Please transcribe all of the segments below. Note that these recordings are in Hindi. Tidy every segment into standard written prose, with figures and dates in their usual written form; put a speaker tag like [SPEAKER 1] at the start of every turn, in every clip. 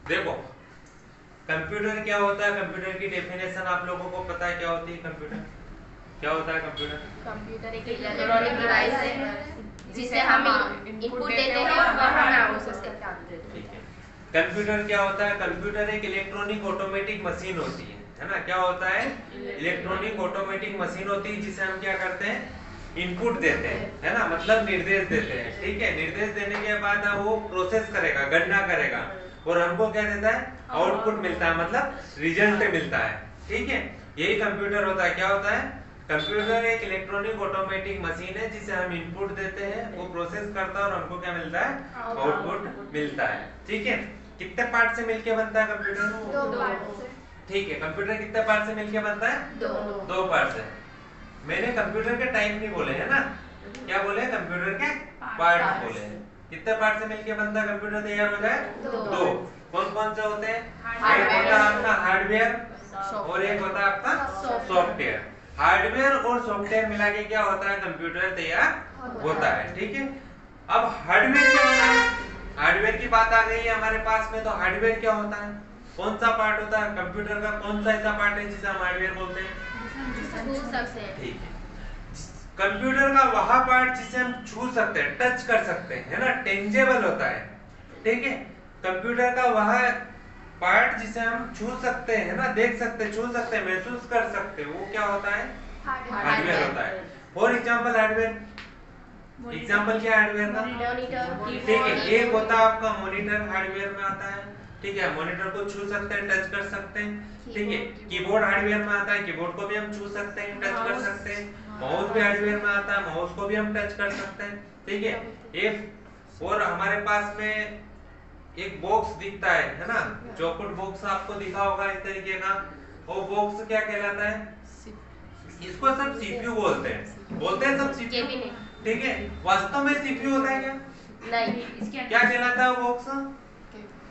[SPEAKER 1] देखो कंप्यूटर क्या होता है, कंप्यूटर की डेफिनेशन आप लोगों को पता है क्या होती है? कंप्यूटर क्या होता है? कंप्यूटर
[SPEAKER 2] कंप्यूटर एक इलेक्ट्रॉनिक डिवाइस है जिसे हम इनपुट देते हैं और हमें आउटपुट करके आते हैं।
[SPEAKER 1] ठीक है। कंप्यूटर क्या होता है? कंप्यूटर एक इलेक्ट्रॉनिक ऑटोमेटिक मशीन होती है ना? क्या होता है? इलेक्ट्रॉनिक ऑटोमेटिक मशीन होती है जिसे हम क्या करते हैं? इनपुट देते हैं, है ना? मतलब निर्देश देते हैं। ठीक है, निर्देश देने के बाद वो प्रोसेस करेगा, गणना करेगा और हमको क्या देता है? आउटपुट मिलता है, मतलब रिजल्ट मिलता है। ठीक है, यही कंप्यूटर होता है। क्या होता है? कंप्यूटर एक इलेक्ट्रॉनिक ऑटोमेटिक मशीन है जिसे हम इनपुट देते हैं, वो प्रोसेस करता है और हमको क्या मिलता है? आउटपुट मिलता है। ठीक है, कितने पार्ट से मिलके बनता है कंप्यूटर?
[SPEAKER 2] 2 पार्ट से।
[SPEAKER 1] ठीक है, कंप्यूटर कितने पार्ट से मिलके बनता है? 2 पार्ट से। मैंने कंप्यूटर के टाइप नहीं बोले है ना, क्या बोले? कंप्यूटर के पार्ट बोले हैं। कितने पार्ट से मिलके बनता है कंप्यूटर तैयार हो जाए? 2। कौन कौन से होते हैं? एक होता है आपका हार्डवेयर और एक होता है आपका सॉफ्टवेयर। हार्डवेयर और सॉफ्टवेयर मिला के क्या होता है? कंप्यूटर तैयार होता है। ठीक है, अब हार्डवेयर क्या होता है? हार्डवेयर की बात आ गई है हमारे पास में, तो हार्डवेयर क्या होता है? कौन सा पार्ट होता है कंप्यूटर का? कौन सा ऐसा पार्ट है जिसे हम हार्डवेयर बोलते हैं? ठीक है, कंप्यूटर का वह पार्ट जिसे हम छू सकते हैं, टच कर सकते हैं, है ना? टेंजेबल होता है। ठीक है, कंप्यूटर का वह पार्ट जिसे हम छू सकते हैं, ना, देख सकते हैं, छू सकते हैं, महसूस कर सकते हैं, वो क्या होता है? हार्डवेयर होता है। फॉर एग्जांपल हार्डवेयर, एग्जांपल क्या है हार्डवेयर का? ठीक है, एक होता है आपका मॉनिटर, हार्डवेयर में आता है। ठीक है, मॉनिटर को छू सकते हैं, टच कर सकते हैं। ठीक है, कीबोर्ड हार्डवेयर में आता है, कीबोर्ड को भी हम छू सकते हैं, टच कर सकते हैं। माउस भी हार्डवेयर में आता है, माउस को भी हम टच कर सकते हैं। ठीक है, एक और हमारे पास में एक बॉक्स दिखता है ना? चौकुट बॉक्स आपको दिखा होगा इस तरीके का। वो बॉक्स क्या कहलाता है? इसको सब सीपीयू बोलते हैं, बोलते हैं सब सीपीयू। ठीक है, वास्तव में सीपीयू होता है क्या?
[SPEAKER 2] नहीं,
[SPEAKER 1] क्या कहलाता है वो बॉक्स?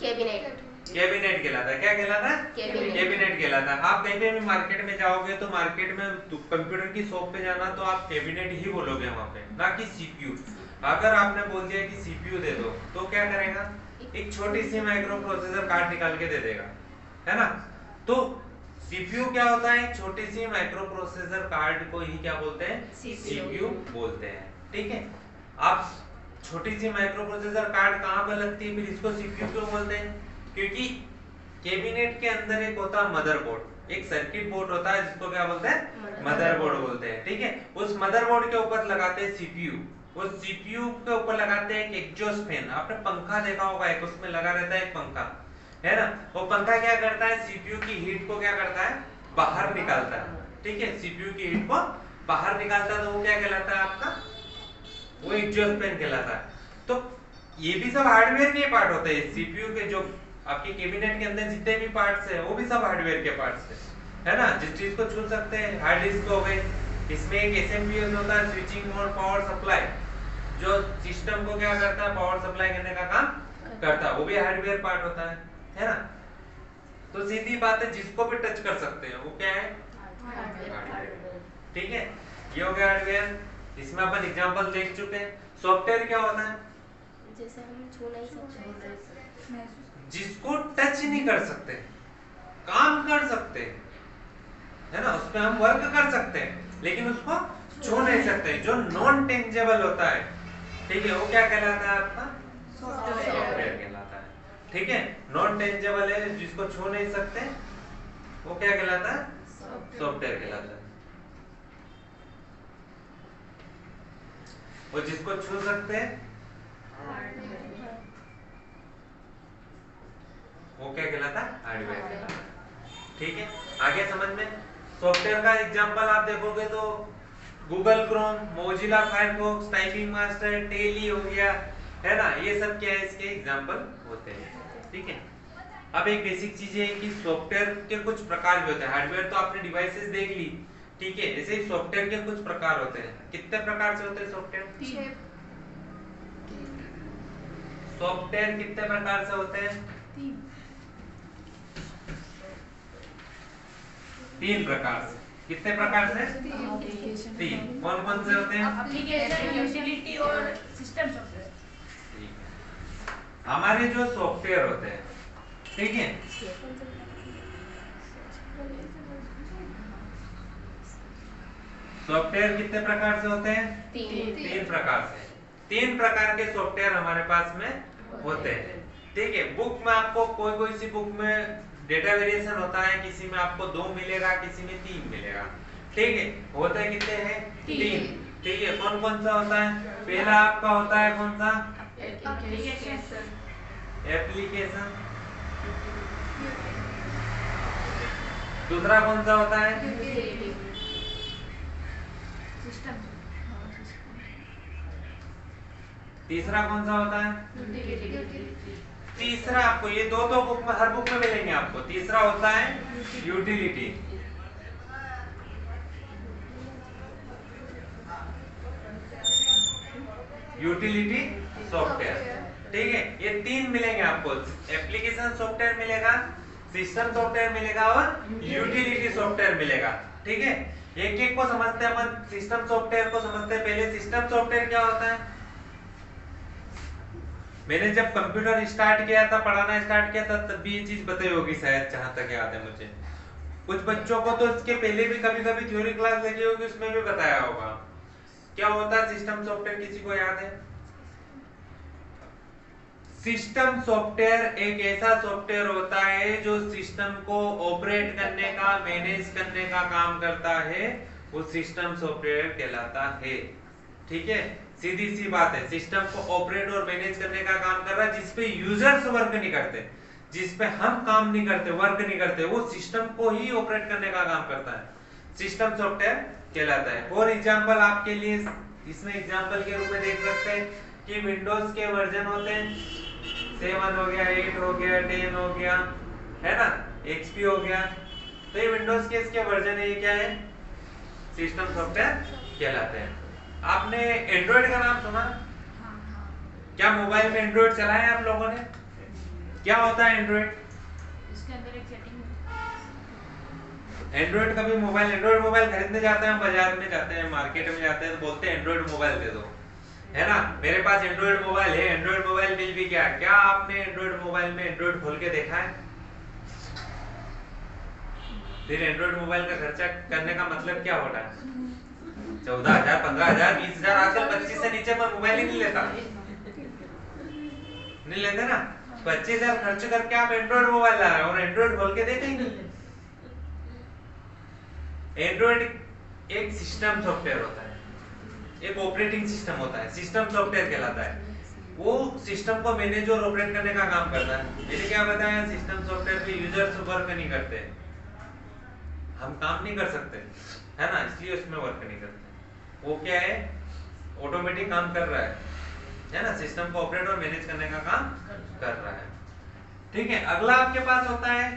[SPEAKER 2] कैबिनेट।
[SPEAKER 1] कैबिनेट कहलाता है। क्या कहलाता है? कैबिनेट कहलाता है। आप कहीं पे भी मार्केट में जाओगे तो मार्केट में कंप्यूटर की शॉप पे जाना तो आप कैबिनेट ही बोलोगे वहां पे, ना कि सीपीयू। अगर आपने बोल दिया कि सीपीयू दे दो तो क्या करेगा? एक छोटी सी माइक्रो प्रोसेसर कार्ड निकाल के दे देगा, है ना? तो सीपीयू क्या होता है? छोटी सी माइक्रो प्रोसेसर कार्ड को ही क्या बोलते हैं? सीपीयू बोलते हैं। ठीक है, आप छोटी सी माइक्रो प्रोसेसर कार्ड कहां पर लगती है, फिर इसको सीपीयू क्यों बोलते हैं? क्योंकि कैबिनेट के अंदर एक होता है मदरबोर्ड, एक सर्किट बोर्ड होता है जिसको क्या बोलते हैं? मदरबोर्ड बोलते हैं। ठीक है, उस मदरबोर्ड के ऊपर लगाते हैं सीपीयू। उस सीपीयू के ऊपर लगाते हैं एक एग्जॉस्ट फैन। आपने पंखा देखा होगा, एक उसमें लगा रहता है एक पंखा, है ना? वो पंखा क्या करता है? सीपीयू की हीट को क्या करता है? बाहर निकालता है। ठीक है, सीपीयू की हीट को बाहर निकालता है, तो वो क्या कहलाता है आपका? वो एग्जॉस्ट फैन कहलाता है। तो ये भी सब हार्डवेयर के पार्ट होते हैं। सीपीयू के जो आपके कैबिनेट के अंदर जितने भी पार्ट्स हैं वो भी सब हार्डवेयर के पार्ट्स हैं, है ना? जिस चीज को छू सकते हैं, हार्ड डिस्क हो गई, इसमें एक एसएमपी होता है, स्विचिंग मोड पावर सप्लाई, जो सिस्टम को क्या करता है? पावर सप्लाई करने का काम करता है, वो भी हार्डवेयर पार्ट होता है ना? तो सीधी बात है, जिसको भी टच कर सकते हैं वो क्या है? हार्डवेयर। ठीक है, ये हो गया हार्डवेयर। इसमें अपन एग्जांपल देख चुके हैं। सॉफ्टवेयर क्या होता है?
[SPEAKER 2] जैसे हम छू नहीं सकते,
[SPEAKER 1] जिसको टच नहीं कर सकते, काम कर सकते हैं, है ना? उस पर हम वर्क कर सकते हैं लेकिन उसको छू नहीं सकते, जो नॉन टेंजेबल होता है। ठीक है, वो क्या कहलाता है आपका? सॉफ्टवेयर कहलाता है। ठीक है, नॉन टेंजेबल है, जिसको छू नहीं सकते, वो क्या कहलाता है? सॉफ्टवेयर कहलाता है। वो जिसको छू सकते हैं वो क्या कहलाता है? हार्डवेयर कहलाता है। ठीक है, आगे समझ में? सॉफ्टवेयर का एग्जांपल आप देखोगे तो Google Chrome, Mozilla Firefox, typing master, Tally हो गया, है ना? ये सब क्या है? इसके एग्जांपल होते हैं। ठीक है, अब एक बेसिक चीज है कि सॉफ्टवेयर के कुछ प्रकार भी होते हैं। हार्डवेयर तो आपने डिवाइसेस देख ली, ठीक है, ऐसे ही सॉफ्टवेयर के कुछ प्रकार होते हैं। कितने प्रकार से होते हैं सॉफ्टवेयर? सॉफ्टवेयर कितने प्रकार से होते हैं? 3 प्रकार से। कितने प्रकार से? 3। कौन कौन से होते हैं?
[SPEAKER 3] एप्लीकेशन, यूटिलिटी और सिस्टम सॉफ्टवेयर।
[SPEAKER 1] ठीक है, हमारे जो सॉफ्टवेयर होते हैं ठीक है। सॉफ्टवेयर कितने प्रकार से होते हैं? तीन प्रकार से। 3 प्रकार के सॉफ्टवेयर हमारे पास में होते हैं। ठीक है। बुक में आपको कोई सी बुक में डेटा वेरिएशन होता है, किसी में आपको 2 मिलेगा, किसी में 3 मिलेगा। ठीक है। होते हैं कितने हैं? 3। ठीक है। कौन कौन सा होता है? पहला आपका होता है कौन सा? एप्लीकेशन। दूसरा कौन सा होता है? तीसरा कौन सा होता है? तीसरा आपको ये दो बुक में, हर बुक में मिलेंगे आपको। तीसरा होता है यूटिलिटी। Utility software. ठीक है। ये 3 मिलेंगे आपको। एप्लीकेशन सॉफ्टवेयर मिलेगा, सिस्टम सॉफ्टवेयर मिलेगा और यूटिलिटी सॉफ्टवेयर मिलेगा। ठीक है। एक एक को समझते हैं अपन। सिस्टम सॉफ्टवेयर को समझते हैं पहले। सिस्टम सॉफ्टवेयर क्या होता है? मैंने जब कंप्यूटर स्टार्ट किया था, पढ़ाना स्टार्ट किया था, तब भी ये चीज बताई होगी शायद, जहां तक याद है मुझे। कुछ बच्चों को तो इसके पहले भी कभी थ्योरी क्लास लगी होगी, उसमें भी बताया होगा। क्या होता है सिस्टम सॉफ्टवेयर? किसी को याद है? सिस्टम सॉफ्टवेयर एक ऐसा सॉफ्टवेयर होता है जो सिस्टम को ऑपरेट करने का, मैनेज करने का काम करता है। वो सिस्टम सॉफ्टवेयर कहलाता है। ठीक है। सीधी सी बात है। सिस्टम को ऑपरेट और मैनेज करने का काम कर रहा है, जिसपे यूजर्स वर्क नहीं करते, जिसपे हम काम नहीं करते, वर्क नहीं करते, वो सिस्टम को ही ऑपरेट करने का काम करता है। सिस्टम सॉफ्टवेयर कहलाता है। और एग्जांपल आपके लिए इसमें एग्जांपल के रूप में देख सकते हैं कि विंडोज के वर्जन होते हैं 7 हो गया, 8 हो गया, 10 हो गया, है ना, एक्सपी हो गया। तो ये विंडोज के इसके वर्जन है। ये क्या है? सिस्टम सॉफ्टवेयर कहलाते हैं। आपने एंड्रॉइड का नाम सुना? क्या मोबाइल में एंड्रॉइड चलाया है आप लोगों ने? क्या होता है एंड्रॉइड?
[SPEAKER 3] इसके अंदर एक सेटिंग।
[SPEAKER 1] एंड्रॉइड का भी मोबाइल, एंड्रॉइड मोबाइल खरीदने जाते हैं, हम बाजार में जाते हैं, मार्केट में जाते हैं, तो बोलते हैं एंड्रॉइड मोबाइल दे दो, है ना। मेरे पास एंड्रॉइड मोबाइल है, एंड्रॉइड मोबाइल मिल भी क्या? क्या आपने एंड्रॉइड मोबाइल में एंड्रॉइड खोल के देखा है? फिर एंड्रॉइड मोबाइल का खर्चा करने का मतलब क्या हो रहा है? 14,000, 15,000, 20,000, आजकल 25 से नीचे पर मोबाइल ही नहीं लेता, नहीं लेते ना। 25,000 खर्च करके आप एंड्रॉइड मोबाइल ला रहे हो और एंड्रॉइड खोल के देखेंगे। एंड्रॉइड एक सिस्टम सॉफ्टवेयर होता है, एक ऑपरेटिंग सिस्टम होता है, सिस्टम सॉफ्टवेयर कहलाता है। वो सिस्टम को मैनेज और ऑपरेट करने का काम करता है। मैंने क्या बताया? सिस्टम सॉफ्टवेयर पे यूजर्स वर्क नहीं करते, हम काम नहीं कर सकते, है ना, इसलिए उसमें वर्क नहीं करते। वो क्या है? ऑटोमेटिक काम कर रहा है ना, सिस्टम को ऑपरेट और मैनेज करने का काम कर रहा है। ठीक है। अगला आपके पास होता है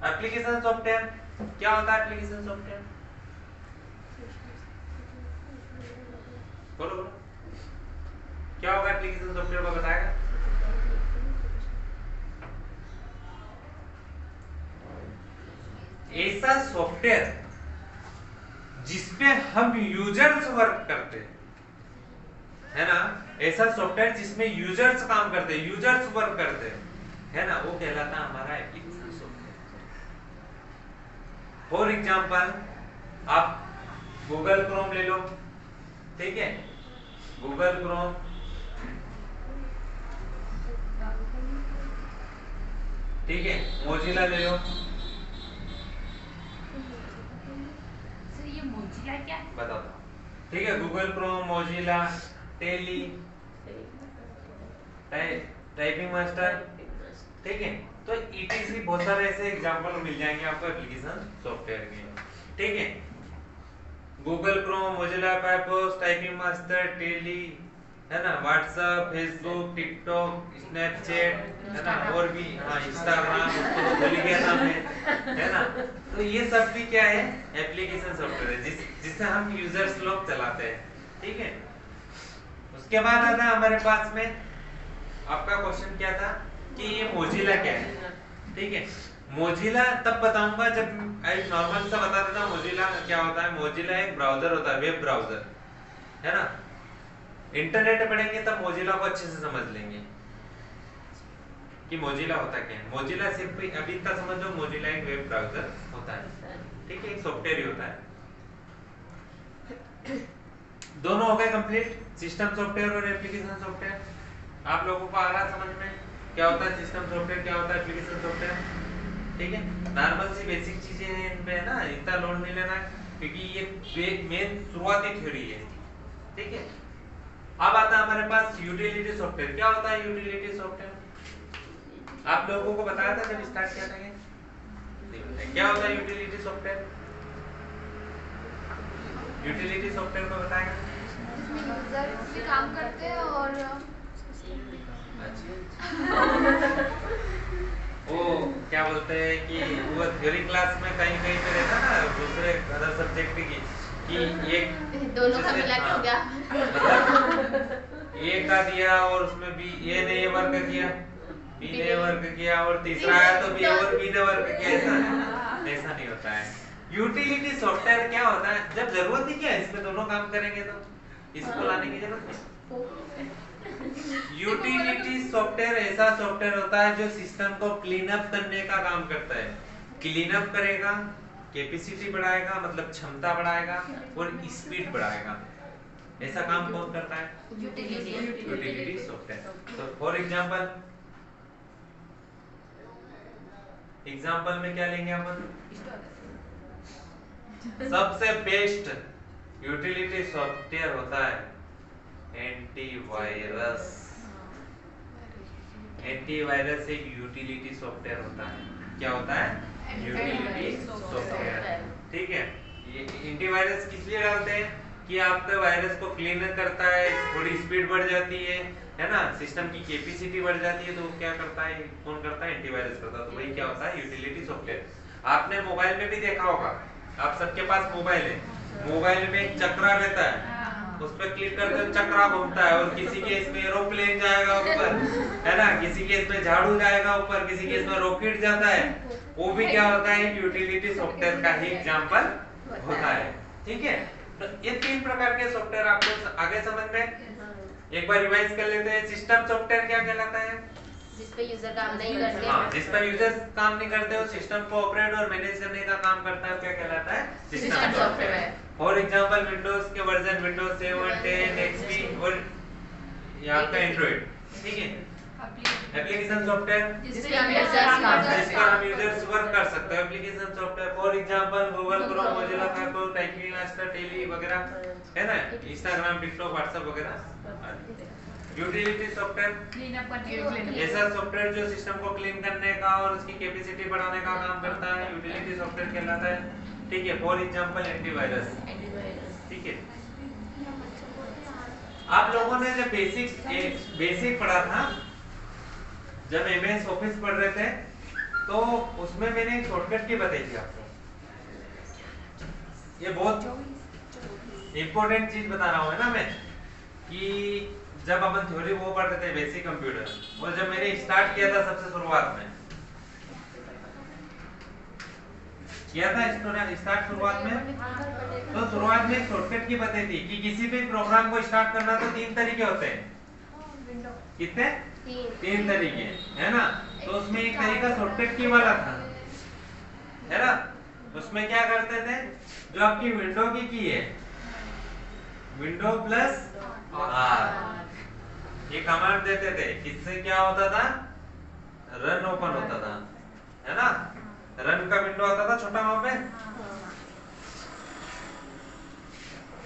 [SPEAKER 1] एप्लीकेशन सॉफ्टवेयर। क्या होता है एप्लीकेशन सॉफ्टवेयर? बोलो बोलो, क्या होगा एप्लीकेशन सॉफ्टवेयर को बताएगा? ऐसा सॉफ्टवेयर जिसपे हम यूजर्स वर्क करते हैं, है ना, ऐसा सॉफ्टवेयर जिसमें यूजर्स काम करते हैं, यूजर्स वर्क करते हैं, है ना, वो कहलाता है हमारा एप्लीकेशन सॉफ्टवेयर। फॉर एग्जांपल आप गूगल क्रोम ले लो। ठीक है। गूगल क्रोम, ठीक है, मोजिला ले लो।
[SPEAKER 3] ये मोजिला क्या है?
[SPEAKER 1] बताओ। ठीक है। Google Chrome, Mozilla, Tally, typing master. ठीक है। तो ईटीसी बहुत सारे ऐसे एग्जांपल मिल जाएंगे आपको एप्लीकेशन सॉफ्टवेयर के। ठीक है। Google Chrome, Mozilla Firefox, typing master, Tally, है ना, व्हाट्सएप, फेसबुक, टिकटॉक, स्नैपचैट, है ना, और भी, हाँ, इंस्टाग्राम, उसको तो भूल गया था मैं, है ना। तो ये सब भी क्या है? एप्लीकेशन सॉफ्टवेयर है, जिससे हम यूजर्स लोग चलाते हैं। ठीक है। उसके बाद आता है हमारे पास में, आपका क्वेश्चन क्या था कि ये मोजिला क्या है? ठीक है। मोजिला तब बताऊंगा जब एक नॉर्मल सा बता देता हूं मोजिला क्या होता है। मोजिला एक ब्राउजर होता है, वेब ब्राउजर, है ना। इंटरनेट पढ़ेंगे तब मोजिला को अच्छे से समझ लेंगे। कि मोजिला होता क्या है। मोजिला सिर्फ अभी इतना समझ लो, मोजिला एक वेब ब्राउजर होता है, ठीक है, एक सॉफ्टवेयर ही होता है। दोनों हो गए कंप्लीट, सिस्टम सॉफ्टवेयर और एप्लीकेशन सॉफ्टवेयर। आप लोगों को आ रहा है समझ में क्या होता है सिस्टम सॉफ्टवेयर, क्या होता है एप्लीकेशन सॉफ्टवेयर, ठीक है। नॉर्मल सी बेसिक चीजें हैं इनमें ना, इतना लोड नहीं लेना है क्योंकि ये मेन शुरुआती थ्योरी है, ठीक है। अब आता है हमारे पास यूटिलिटी सॉफ्टवेयर। क्या होता है यूटिलिटी सॉफ्टवेयर? आप लोगों को बताया था जब स्टार्ट किया था क्या होता है यूटिलिटी सॉफ्टवेयर? यूटिलिटी सॉफ्टवेयर को बताएगा,
[SPEAKER 2] यूजर्स भी काम करते हैं और
[SPEAKER 1] वो क्या बोलते हैं कि वो थ्योरी क्लास में कहीं कहीं पे रहता ना दूसरे अदर सब्जेक्ट की एक
[SPEAKER 2] दोनों का मिला के हो गया,
[SPEAKER 1] मतलब ए का दिया और उसमें बी, ए ने ये वर्क किया, बी ने वर्क किया और तीसरा आया तो बी और बी ने वर्क किया, ऐसा नहीं होता है। यूटिलिटी सॉफ्टवेयर क्या होता है, जब जरूरत ही क्या है इसमें दोनों काम करेंगे तो इसको लाने की जरूरत नहीं। यूटिलिटी सॉफ्टवेयर ऐसा सॉफ्टवेयर होता है जो सिस्टम को क्लीन अप करने का काम करता है। क्लीन अप करेगा, कैपेसिटी बढ़ाएगा मतलब क्षमता बढ़ाएगा और स्पीड बढ़ाएगा। ऐसा काम कौन करता है? Utility software. तो फॉर एग्जांपल में क्या लेंगे अपन? सबसे बेस्ट यूटिलिटी सॉफ्टवेयर होता है एंटीवायरस। एंटीवायरस एक यूटिलिटी सॉफ्टवेयर होता है। क्या होता है? यूटिलिटी सॉफ्टवेयर, ठीक है। ये एंटीवायरस किस लिए डालते हैं कि आपके वायरस को क्लीन करता है, थोड़ी स्पीड बढ़ जाती है ना, सिस्टम की कैपेसिटी बढ़ जाती है, तो क्या करता है, कौन करता है? एंटीवायरस करता है। तो वही क्या होता है? Utility software. आपने मोबाइल में भी देखा होगा, आप सबके पास मोबाइल है, मोबाइल में एक चक्रा रहता है, उस पर क्लिक करते चक्रा घूमता है और किसी केस में एरोप्लेन जाएगा ऊपर, है ना, किसी केस में झाड़ू जाएगा ऊपर, किसी केस में रॉकेट जाता है। वो भी क्या होता है? यूटिलिटी सॉफ्टवेयर का ही एग्जांपल होता है, ठीक है। तो ये तीन प्रकार के सॉफ्टवेयर आपको आगे समझ में, एक बार रिवाइज कर लेते हैं। सिस्टम सॉफ्टवेयर क्या कहलाता है?
[SPEAKER 2] जिस पे यूजर काम नहीं करते,
[SPEAKER 1] हाँ, जिस पर यूजर काम नहीं करते वो सिस्टम को ऑपरेट और मैनेज करने का काम करता है, क्या कहलाता है? System software. For example Windows के वर्जन विंडोज 7, 10, एक्सपी और ये आपका एंड्रॉइड, ठीक है। एप्लीकेशन सॉफ्टवेयर
[SPEAKER 2] जिसपे हम
[SPEAKER 1] यूजर्स वर्क कर सकते हैं, application software. For example Google Chrome, Mozilla Firefox, typing master, Tally वगैरह, है ना, इंस्टाग्राम, टिकटॉक, व्हाट्सएप वगैरह। यूटिलिटी सॉफ्टवेयर ऐसा सॉफ्टवेयर जो सिस्टम को क्लीन करने का और उसकी कैपेसिटी बढ़ाने का काम करता है, यूटिलिटी सॉफ्टवेयर कहलाता है, ठीक है। फॉर एग्जांपल एंटीवायरस, ठीक है। आप लोगों ने जब बेसिक पढ़ा था, जब एमएस ऑफिस पढ़ रहे थे, तो उसमें मैंने एक शॉर्टकट की बताई थी आपको। ये बहुत इंपॉर्टेंट चीज बता रहा हूं, है ना मैं, कि जब अपन थ्योरी वो पढ़ते थे बेसिक कंप्यूटर, और जब मैंने स्टार्ट किया था सबसे शुरुआत में किया था शुरुआत में, तो शुरुआत में एक शॉर्टकट की बताई थी कि किसी भी प्रोग्राम को स्टार्ट करना तो 3 तरीके होते हैं। कितने? 3 तरीके, है ना। तो उसमें एक तरीका शॉर्टकट की वाला था, है ना। उसमें क्या करते थे, जो आपकी विंडो की है, विंडो प्लस आर, ये कमांड देते थे। किससे क्या होता था? रन ओपन होता था, है ना। रन का विंडो आता था छोटा वहां पे।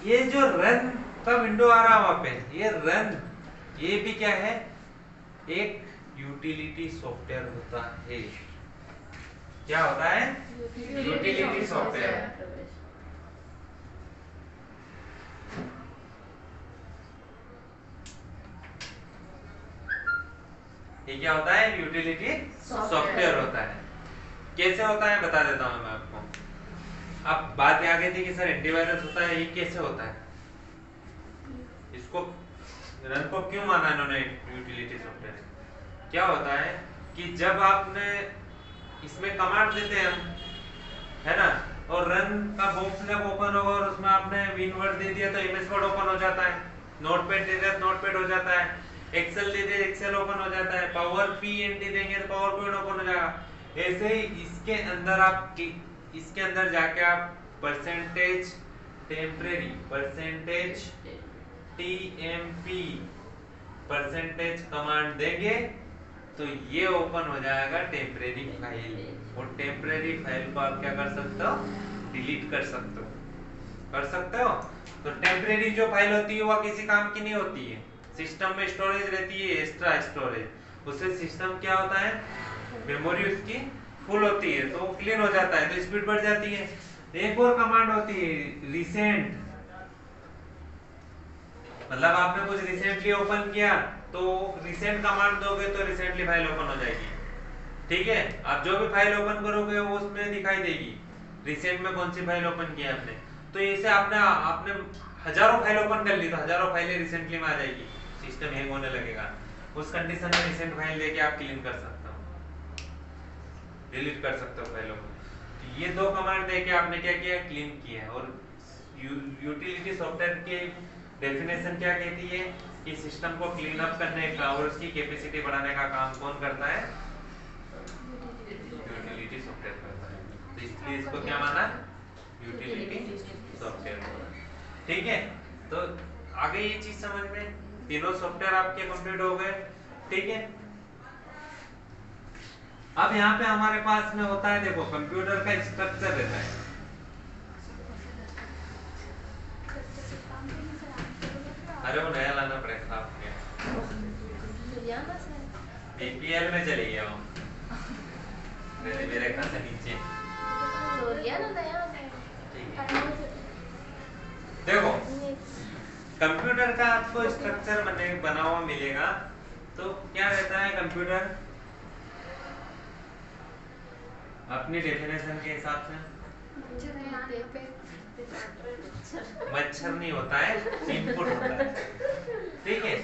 [SPEAKER 1] ये जो रन का विंडो आ रहा वहां पे, ये रन, ये भी क्या है? एक यूटिलिटी सॉफ्टवेयर होता है। क्या होता है? Utility software. ये क्या होता है? यूटिलिटी सॉफ्टवेयर होता है। कैसे होता है बता देता हूं मैं आपको। अब बात आ गई थी कि सर एंटीवायरस होता है, ये कैसे होता है, इसको रन को क्यों माना इन्होंने यूटिलिटी सॉफ्टवेयर? क्या होता है कि जब आपने इसमें कमांड देते हैं हम, है ना, और रन का बॉक्स जब ओपन होगा और उसमें आपने विन वर्ड दे दिया तो इमेज वर्ड ओपन हो जाता है, नोटपैड दे दिया तो नोटपैड हो जाता है, एक्सेल दे दे एक्सेल ओपन हो जाता है, पावर पीएनटी देंगे तो पावर पॉइंट ओपन हो जाएगा। ऐसे ही इसके अंदर आप इसके अंदर जाके आप percentage temporary, percentage TMP, percentage command देंगे तो ये ओपन हो जाएगा टेम्परेरी फाइल। और टेम्परेरी फाइल को आप क्या कर सकते हो, डिलीट कर सकते हो, कर सकते हो। तो टेम्परेरी जो फाइल होती है वो किसी काम की नहीं होती है, सिस्टम में स्टोरेज रहती है, एक्स्ट्रा स्टोरेज। उससे सिस्टम क्या होता है, मेमोरी उसकी फुल होती है तो क्लीन हो जाता है, तो स्पीड बढ़ जाती है। एक और कमांड होती है रिसेंट, मतलब आपने कुछ रिसेंटली ओपन किया तो रिसेंट कमांड दोगे तो रिसेंटली फाइल ओपन हो जाएगी। ठीक है, आप जो भी फाइल ओपन करोगे वो उसमें दिखाई देगी रिसेंट में कौन सी फाइल ओपन किया आपने। तो ऐसे आपने हजारों फाइल ओपन कर ली तो हजारों फाइलें रिसेंटली में आ जाएगी, सिस्टम हैंग होने लगेगा। उस कंडीशन में रिसेंट फाइल लेके आप क्लीन कर सकते हो, डिलीट कर सकते हो फाइलों को। तो ये दो कमांड देके आपने क्या किया, क्लीन किया। और यूटिलिटी सॉफ्टवेयर के डेफिनेशन क्या कहती है कि सिस्टम को क्लीन अप करने का और उसकी कैपेसिटी बढ़ाने का काम कौन करता है, यूटिलिटी सॉफ्टवेयर करता है। तो इसलिए इसको क्या माना, यूटिलिटी सॉफ्टवेयर। ठीक है, तो आगे ये चीज समझ में, तीनों सॉफ्टवेयर आपके कंप्लीट हो गए। ठीक है, अब यहाँ पे हमारे पास में होता है, देखो कंप्यूटर का स्ट्रक्चर रहता है। अरे वो नया लाना पड़ेगा आपके, बीपीएल में चले गया हूँ मेरे रेखा से नीचे। देखो कंप्यूटर का आपको स्ट्रक्चर बना हुआ मिलेगा। तो क्या रहता है कंप्यूटर, अपनी डेफिनेशन के हिसाब से मच्छर नहीं होता है, इनपुट होता है। ठीक है,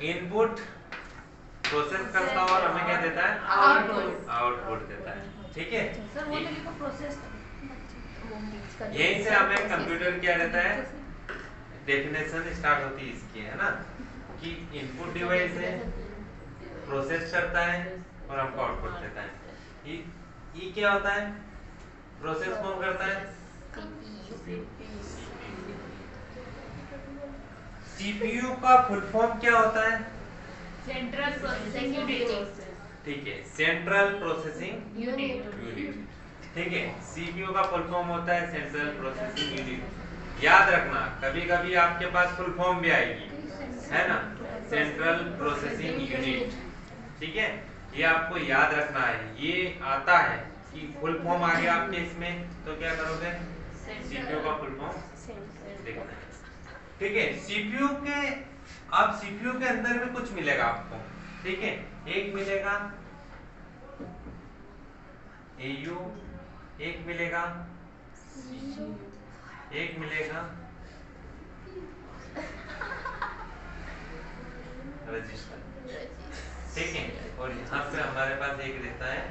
[SPEAKER 1] इनपुट प्रोसेस करता है और हमें क्या देता है, आउटपुट देता है। ठीक है, यहीं से हमें कंप्यूटर क्या रहता है, डेफिनेशन स्टार्ट होती है इसकी, है ना, कि इनपुट डिवाइस है, प्रोसेस करता है और हमको आउटपुट देता है। ये क्या होता है, प्रोसेस कौन करता है, सीपीयू का फुल फॉर्म क्या होता है,
[SPEAKER 3] सेंट्रल प्रोसेसिंग यूनिट।
[SPEAKER 1] ठीक है, सेंट्रल प्रोसेसिंग यूनिट। ठीक है, सीपीयू का फुल फॉर्म होता है सेंट्रल प्रोसेसिंग यूनिट। याद रखना, कभी कभी आपके पास फुल फॉर्म भी आएगी, है ना, सेंट्रल प्रोसेसिंग यूनिट। ठीक है, ये आपको याद रखना है। ये आता है कि फुल फॉर्म आ गया आपके इसमें तो क्या करोगे, सीपीयू का फुल फॉर्म देखना है। ठीक है, सीपीयू के, अब सीपीयू के अंदर भी कुछ मिलेगा आपको। ठीक है, एक मिलेगा एयू, एक मिलेगा एक मिलेगा रजिस्टर। ठीक है, और यहाँ पे हमारे पास एक रहता है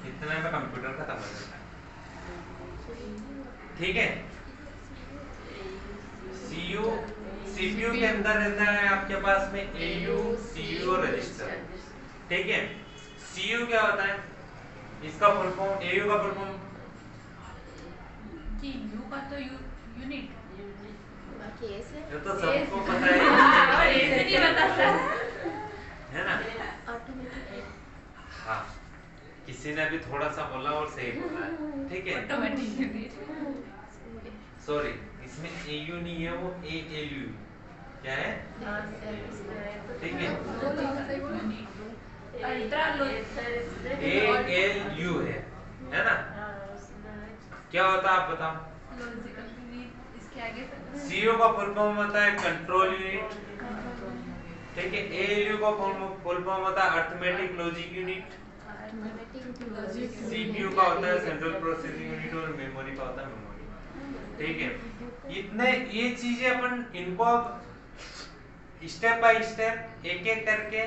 [SPEAKER 1] कितने में कंप्यूटर खत्म हो जाता है। ठीक है, सीयू, सीपीयू के अंदर रहता है आपके पास में एयू, सीयू और रजिस्टर। ठीक है, सीयू क्या होता है, इसका फुल फॉर्म, एयू का फुल फॉर्म
[SPEAKER 3] कि यू का तो यूनिट,
[SPEAKER 1] ये तो सबको पता है,
[SPEAKER 3] ऐसे नहीं बताता
[SPEAKER 1] है ना। हाँ, किसी ने भी थोड़ा सा बोला और सही बोला है। ठीक है,
[SPEAKER 3] ऑटोमेटिक यूनिट।
[SPEAKER 1] सॉरी, इसमें एयू नहीं है, वो एएलयू क्या है। ठीक है,
[SPEAKER 3] अल्ट्रा लो
[SPEAKER 1] एएलयू है ना। क्या होता है आप बताओ।
[SPEAKER 3] लॉजिकल यूनिट, इसके आगे
[SPEAKER 1] सीयू का फुल फॉर्म होता है कंट्रोल यूनिट। ठीक है, एएलयू का फुल फॉर्म होता है अरिथमेटिक लॉजिक यूनिट। सीपीयू का होता है सेंट्रल प्रोसेसिंग यूनिट और मेमोरी का होता है मेमोरी। ठीक है, इतने ये चीजें अपन इनको स्टेप बाय स्टेप एक एक करके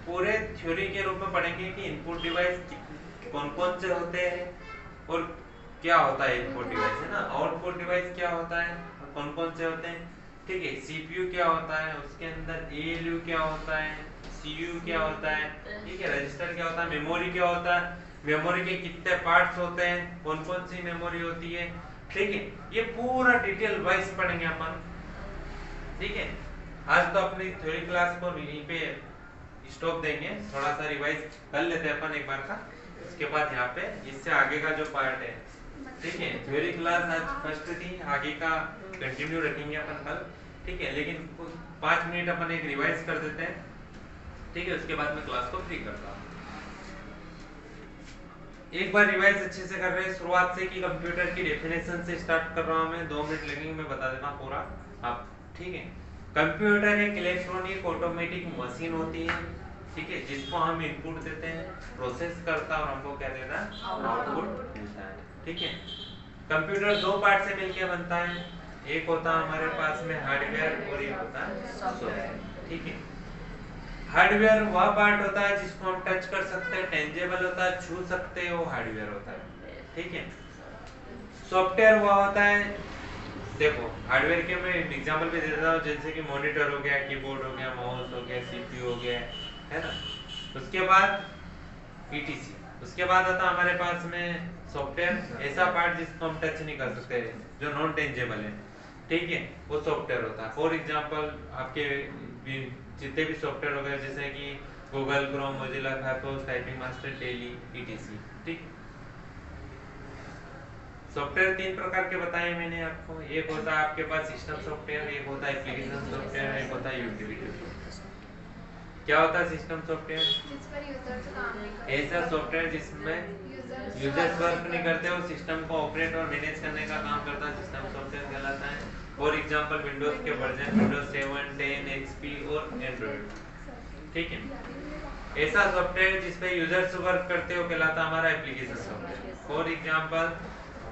[SPEAKER 1] पूरे थ्योरी के रूप में पढ़ेंगे कि इनपुट डिवाइस कौन कौन से होते हैं और क्या होता है इनपुट डिवाइस, है ना। आउटपुट डिवाइस क्या होता है और कौन कौन से होते हैं। ठीक है, सीपीयू क्या होता है, उसके अंदर एएलयू क्या होता है, सीयू क्या होता है, ठीक है, रजिस्टर क्या होता है, मेमोरी क्या होता है, मेमोरी के कितने पार्ट्स होते हैं, कौन कौन सी मेमोरी होती है। ठीक है, ये पूरा डिटेल वाइज पढ़ेंगे अपन। ठीक है, आज तो अपनी थ्योरी क्लास को यहीं पे स्टॉप देंगे, थोड़ा सा रिवाइज कर लेते हैं अपन एक बार का, उसके बाद यहाँ पे इससे आगे का जो पार्ट है, ठीक है, थ्योरी क्लास आज फर्स्ट थी, आगे का कंटिन्यू रखेंगे अपन कल। ठीक है, लेकिन 5 मिनट अपन एक रिवाइज कर देते हैं। ठीक है, उसके बाद मैं क्लास को फ्री करता हूँ। एक बार रिवाइज अच्छे से कर रहे हैं शुरुआत से कि कंप्यूटर की डेफिनेशन से स्टार्ट कर रहा हूँ मैं, 2 मिनट लगेंगे, मैं बता देता हूँ पूरा आप। ठीक है, कंप्यूटर एक इलेक्ट्रॉनिक ऑटोमेटिक मशीन होती है, ठीक है, जिसको हम इनपुट देते हैं, प्रोसेस करता है और हमको क्या देता है, आउटपुट मिलता है। ठीक है, कंप्यूटर 2 पार्ट से मिलकर बनता है, एक होता है हमारे पास में हार्डवेयर और एक होता है सॉफ्टवेयर। ठीक है, हार्डवेयर वह पार्ट होता है जिसको हम टच कर सकते हैं, टेंजेबल होता है, छू सकते हैं, वो हार्डवेयर होता है। ठीक है, सॉफ्टवेयर वह होता है, देखो हार्डवेयर के मैं एग्जांपल भी दे देता हूँ, जैसे कि मॉनिटर हो गया, कीबोर्ड हो गया, माउस हो गया, सीपीयू हो गया, है ना। उसके बाद ईटीसी, उसके बाद आता हमारे पास में सॉफ्टवेयर, ऐसा पार्ट जिसको हम टच नहीं कर सकते, जो नॉन टेंजेबल है। ठीक है, वो सॉफ्टवेयर होता है। फॉर एग्जांपल आपके जितने भी सॉफ्टवेयर हो गए, जैसे कि Google Chrome, Mozilla Firefox, typing master, Tally, ETC. ठीक, सॉफ्टवेयर 3 प्रकार के बताए मैंने आपको। एक होता है आपके पास सिस्टम सॉफ्टवेयर, एक होता है एप्लीकेशन सॉफ्टवेयर, एक होता है यूटिलिटी सॉफ्टवेयर। क्या होता है सिस्टम सॉफ्टवेयर?
[SPEAKER 2] जिस पर यूजर काम नहीं करते,
[SPEAKER 1] ऐसा सॉफ्टवेयर जिसमें यूजर्स वर्क नहीं करते, वो सिस्टम को ऑपरेट और मैनेज करने का काम करता है, सिस्टम सॉफ्टवेयर कहलाता है। फॉर एग्जांपल विंडोज के वर्जन विंडोज 7, 10, एक्सपी और एंड्रॉइड। ठीक है, ऐसा सॉफ्टवेयर जिसपे यूजर्स वर्क करते हो कहलाता हमारा application software. For example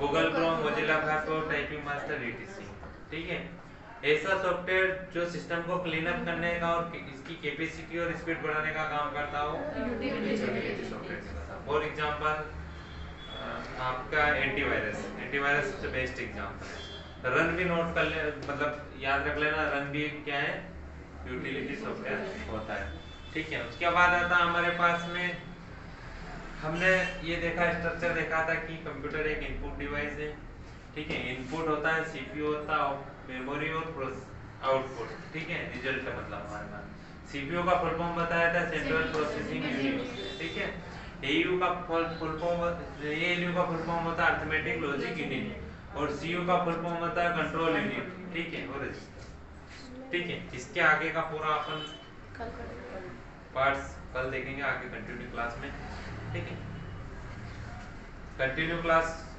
[SPEAKER 1] Google Chrome, Mozilla Firefox, typing master, etc. ठीक है, ऐसा सॉफ्टवेयर जो सिस्टम को क्लीन अप करने का और इसकी कैपेसिटी और स्पीड बढ़ाने का काम करता हो, यूटिलिटी सॉफ्टवेयर कहलाता है। फॉर एग्जांपल आपका एंटीवायरस सबसे बेस्ट एग्जांपल है। रन भी नोट कर ले, मतलब याद रख लेना, रन भी क्या है, यूटिलिटी सॉफ्टवेयर होता है। ठीक है, उसके बाद आता हमारे पास में, हमने ये देखा स्ट्रक्चर देखा था कि कंप्यूटर एक इनपुट डिवाइस है। ठीक है, इनपुट होता है सीपीयू होता है, मेमोरी और आउटपुट। ठीक है, रिजल्ट का मतलब हमारे पास। सीपीयू का फुल फॉर्म बताया था सेंट्रल प्रोसेसिंग यूनिट। ठीक है, एयू का फुल फॉर्म, एएलयू का फुल फॉर्म होता है अरिथमेटिक लॉजिक यूनिट और सीयू का फुल फॉर्म होता है कंट्रोल यूनिट। ठीक है, और ठीक है, इसके आगे का पूरा अपन पार्ट्स कल देखेंगे आगे कंटिन्यू क्लास में। ठीक है, कंटिन्यू क्लास